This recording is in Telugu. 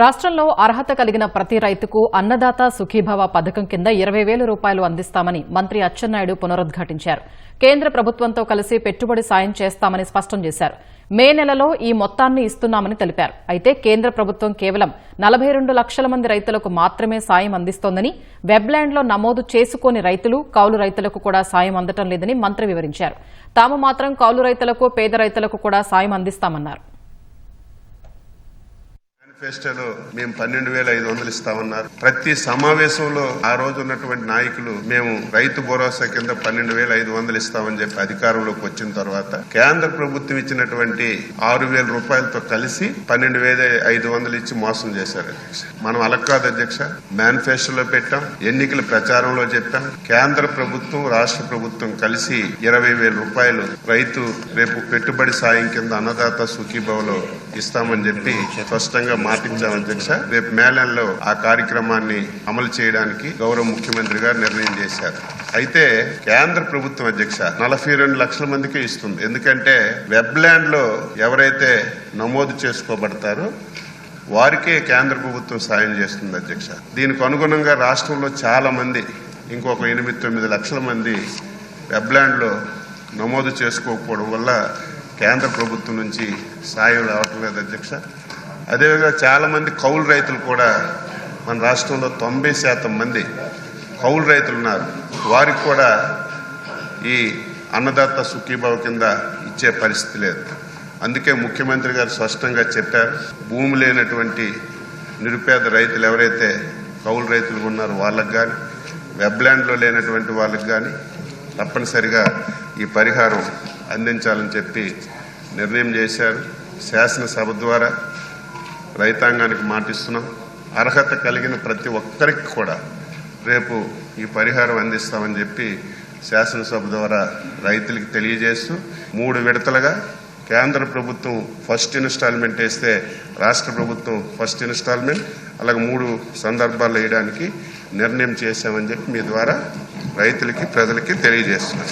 రాష్ట్రంలో అర్హత కలిగిన ప్రతి రైతుకు అన్నదాత సుఖీభవ పథకం కింద 20,000 రూపాయలు అందిస్తామని మంత్రి అచ్చెన్నాయుడు పునరుద్ఘాటించారు. కేంద్ర ప్రభుత్వంతో కలిసి పెట్టుబడి సాయం చేస్తామని స్పష్టం చేశారు. మే నెలలో ఈ మొత్తాన్ని ఇస్తున్నామని తెలిపారు. అయితే కేంద్ర ప్రభుత్వం కేవలం 42 లక్షల మంది రైతులకు మాత్రమే సాయం అందిస్తోందని, వెబ్లాండ్లో నమోదు చేసుకోని రైతులు, కౌలు రైతులకు కూడా సాయం అందటం లేదని మంత్రి వివరించారు. తాము మాత్రం కౌలు రైతులకు, పేద రైతులకు కూడా సాయం అందిస్తామన్నారు. మేనిఫెస్టోలో మేము 12,500 ఇస్తామన్నారు. ప్రతి సమావేశంలో ఆ రోజు ఉన్నటువంటి నాయకులు మేము రైతు భరోసా కింద 12,500 ఇస్తామని చెప్పి అధికారంలోకి వచ్చిన తర్వాత కేంద్ర ప్రభుత్వం ఇచ్చినటువంటి 6,000 రూపాయలతో కలిసి 12,500 ఇచ్చి మోసం చేశారు అధ్యక్ష. మనం అలా కాదు అధ్యక్ష. మేనిఫెస్టోలో పెట్టాం, ఎన్నికల ప్రచారంలో చెప్పాం. కేంద్ర ప్రభుత్వం, రాష్ట్ర ప్రభుత్వం కలిసి 20,000 రూపాయలు రైతు రేపు పెట్టుబడి సాయం కింద అన్నదాత సుఖీభవలో ఇస్తామని చెప్పి స్పష్టంగా మాటించాం అధ్యక్ష. రేపు మేళంలో ఆ కార్యక్రమాన్ని అమలు చేయడానికి గౌరవ ముఖ్యమంత్రి గారు నిర్ణయం చేశారు. అయితే కేంద్ర ప్రభుత్వం అధ్యక్ష 42 లక్షల మందికే ఇస్తుంది. ఎందుకంటే వెబ్లాండ్ లో ఎవరైతే నమోదు చేసుకోబడతారో వారికే కేంద్ర ప్రభుత్వం సాయం చేస్తుంది అధ్యక్ష. దీనికి అనుగుణంగా రాష్ట్రంలో చాలా మంది, ఇంకొక 8-9 లక్షల మంది వెబ్లాండ్ లో నమోదు చేసుకోకపోవడం వల్ల కేంద్ర ప్రభుత్వం నుంచి సాయం రావటం లేదు అధ్యక్ష. అదేవిధంగా చాలా మంది కౌలు రైతులు కూడా మన రాష్ట్రంలో 90% మంది కౌలు రైతులు ఉన్నారు. వారికి కూడా ఈ అన్నదాత సుఖీభావ కింద ఇచ్చే పరిస్థితి లేదు. అందుకే ముఖ్యమంత్రి గారు స్పష్టంగా చెప్పారు, భూమి లేనటువంటి నిరుపేద రైతులు ఎవరైతే కౌలు రైతులు ఉన్నారో వాళ్ళకు కానీ, వెబ్లాండ్లో లేనటువంటి వాళ్ళకి కానీ తప్పనిసరిగా ఈ పరిహారం అందించాలని చెప్పి నిర్ణయం చేశారు. శాసనసభ ద్వారా రైతాంగానికి మాటిస్తున్నాం. అర్హత కలిగిన ప్రతి ఒక్కరికి కూడా రేపు ఈ పరిహారం అందిస్తామని చెప్పి శాసనసభ ద్వారా రైతులకు తెలియజేస్తూ 3 విడతలుగా కేంద్ర ప్రభుత్వం ఫస్ట్ ఇన్స్టాల్మెంట్ వేస్తే రాష్ట్ర ప్రభుత్వం ఫస్ట్ ఇన్స్టాల్మెంట్, అలాగే 3 సందర్భాల్లో వేయడానికి నిర్ణయం చేశామని చెప్పి మీ ద్వారా రైతులకి, ప్రజలకి తెలియజేస్తున్నాం.